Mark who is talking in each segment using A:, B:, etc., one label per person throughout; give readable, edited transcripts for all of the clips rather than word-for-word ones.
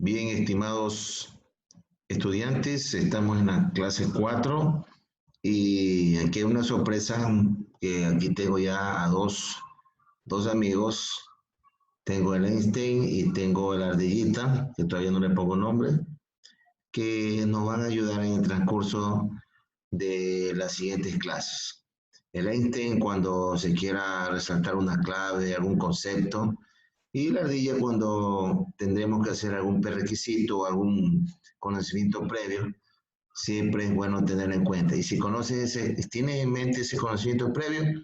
A: Bien, estimados estudiantes, estamos en la clase 4 y aquí hay una sorpresa que aquí tengo ya a dos amigos. Tengo el Einstein y tengo el Ardillita, que todavía no le pongo nombre, que nos van a ayudar en el transcurso de las siguientes clases. El Einstein cuando se quiera resaltar una clave, algún concepto, y la ardilla cuando tendremos que hacer algún prerequisito o algún conocimiento previo, siempre es bueno tener en cuenta. Y si tienes en mente ese conocimiento previo,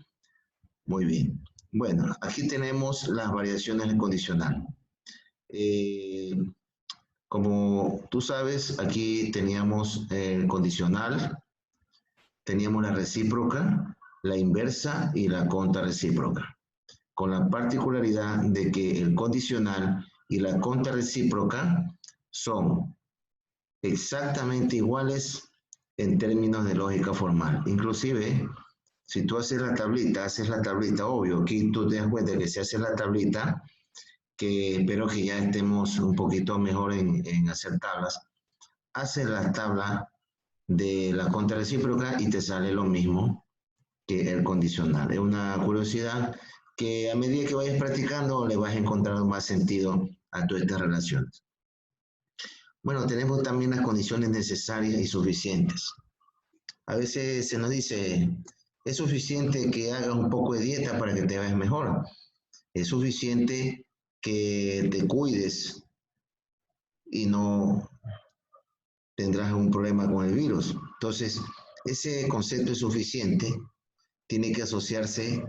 A: muy bien. Bueno, aquí tenemos las variaciones del condicional. Eh, Como tú sabes, aquí teníamos el condicional, teníamos la recíproca, la inversa y la contrarrecíproca, con la particularidad de que el condicional y la contrarrecíproca son exactamente iguales en términos de lógica formal. Inclusive, si tú haces la tablita, obvio, aquí tú te das cuenta que si haces la tablita, que espero que ya estemos un poquito mejor en hacer tablas, haces la tabla de la contrarrecíproca y te sale lo mismo que el condicional. Es una curiosidad que a medida que vayas practicando le vas encontrando más sentido a todas estas relaciones. Bueno, tenemos también las condiciones necesarias y suficientes. A veces se nos dice, es suficiente que hagas un poco de dieta para que te veas mejor. Es suficiente que te cuides y no tendrás un problema con el virus. Entonces, ese concepto es suficiente, tiene que asociarse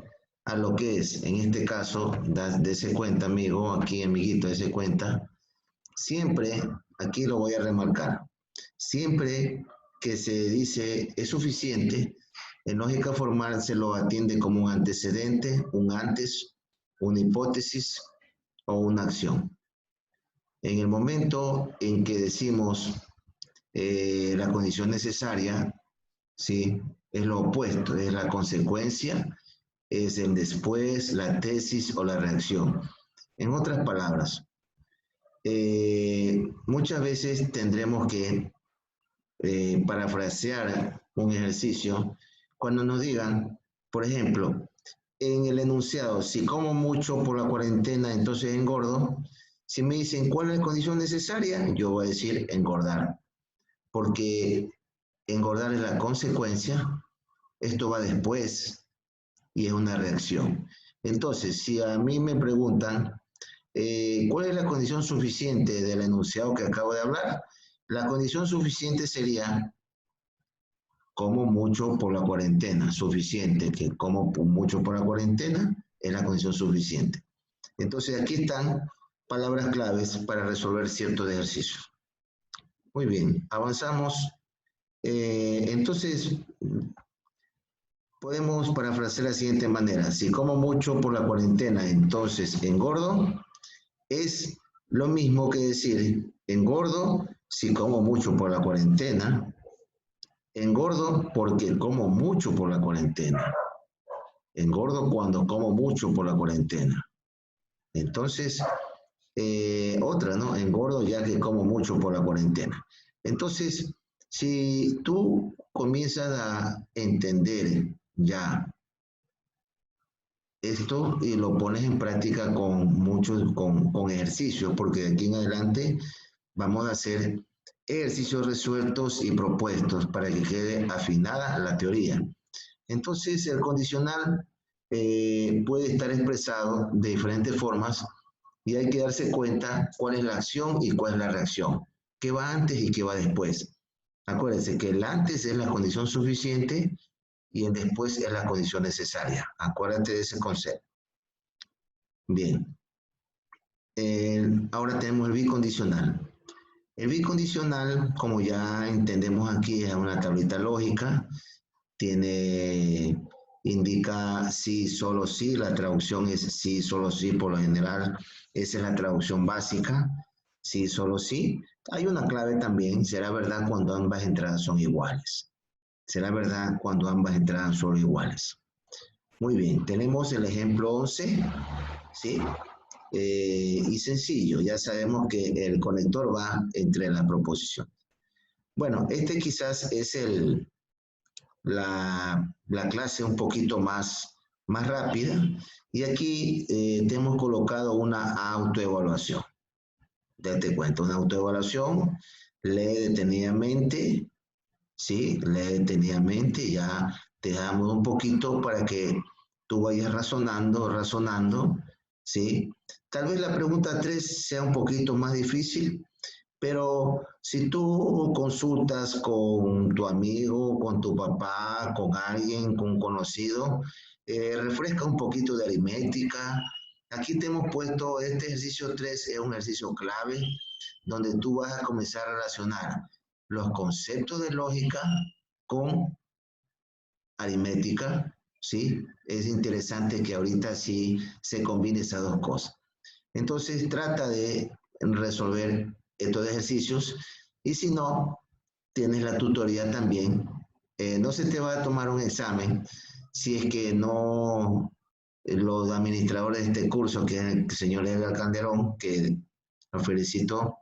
A: a lo que es, en este caso, dese cuenta, amigo, aquí, amiguito, dese cuenta, siempre, aquí lo voy a remarcar, siempre que se dice es suficiente, en lógica formal se lo atiende como un antecedente, un antes, una hipótesis o una acción. En el momento en que decimos la condición necesaria, ¿sí? Es lo opuesto, es la consecuencia, es el después, la tesis o la reacción. En otras palabras, muchas veces tendremos que parafrasear un ejercicio cuando nos digan, por ejemplo, en el enunciado, si como mucho por la cuarentena, entonces engordo. Si me dicen cuál es la condición necesaria, yo voy a decir engordar, porque engordar es la consecuencia, esto va después y es una reacción. Entonces, si a mí me preguntan, ¿cuál es la condición suficiente del enunciado que acabo de hablar? La condición suficiente sería como mucho por la cuarentena, suficiente, que como mucho por la cuarentena es la condición suficiente. Entonces, aquí están palabras claves para resolver ciertos ejercicios. Muy bien, avanzamos. Entonces, podemos parafrasear de la siguiente manera. Si como mucho por la cuarentena, entonces engordo, es lo mismo que decir engordo si como mucho por la cuarentena, engordo porque como mucho por la cuarentena, engordo cuando como mucho por la cuarentena. Entonces, otra, ¿no? Engordo ya que como mucho por la cuarentena. Entonces, si tú comienzas a entender ya esto y lo pones en práctica con ejercicios, porque de aquí en adelante vamos a hacer ejercicios resueltos y propuestos para que quede afinada la teoría. Entonces, el condicional puede estar expresado de diferentes formas y hay que darse cuenta cuál es la acción y cuál es la reacción, qué va antes y qué va después. Acuérdense que el antes es la condición suficiente y el después es la condición necesaria. Acuérdate de ese concepto. Bien. Ahora tenemos el bicondicional. El bicondicional, como ya entendemos aquí, es una tablita lógica. Indica sí, solo sí. La traducción es sí, solo sí, por lo general. Esa es la traducción básica. Sí, solo sí. Hay una clave también. Será verdad cuando ambas entradas son iguales. Será verdad cuando ambas entradas son iguales. Muy bien, tenemos el ejemplo 11, ¿sí? y sencillo. Ya sabemos que el conector va entre las proposiciones. Bueno, este quizás es la clase un poquito más rápida. Y aquí te hemos colocado una autoevaluación. Date cuenta, una autoevaluación, lee detenidamente, ¿sí? Lee detenidamente, ya te damos un poquito para que tú vayas razonando, ¿sí? Tal vez la pregunta 3 sea un poquito más difícil, pero si tú consultas con tu amigo, con tu papá, con alguien, con un conocido, refresca un poquito de aritmética. Aquí te hemos puesto este ejercicio 3, es un ejercicio clave donde tú vas a comenzar a relacionar los conceptos de lógica con aritmética, ¿sí? Es interesante que ahorita sí se combine esas dos cosas. Entonces trata de resolver estos ejercicios y si no, tienes la tutoría también. No se te va a tomar un examen si es que no los administradores de este curso, que es el señor Edgar Calderón, que lo felicito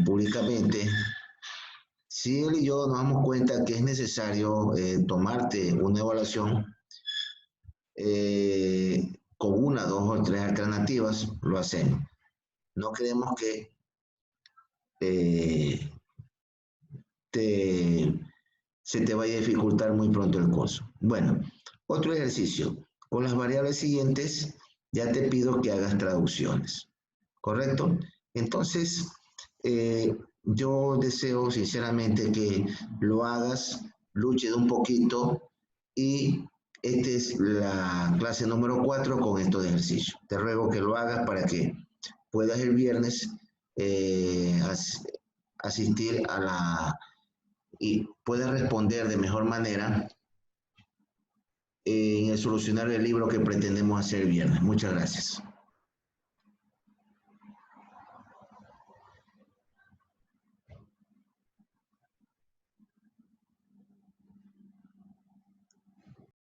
A: públicamente, si él y yo nos damos cuenta que es necesario tomarte una evaluación con una, dos o tres alternativas, lo hacemos. No queremos que eh, te, se te vaya a dificultar muy pronto el curso. Bueno, otro ejercicio. Con las variables siguientes ya te pido que hagas traducciones, ¿correcto? Entonces, yo deseo sinceramente que lo hagas, luches un poquito y esta es la clase número 4 con estos ejercicios. Te ruego que lo hagas para que puedas el viernes asistir a la y puedas responder de mejor manera en el solucionar el libro que pretendemos hacer el viernes. Muchas gracias.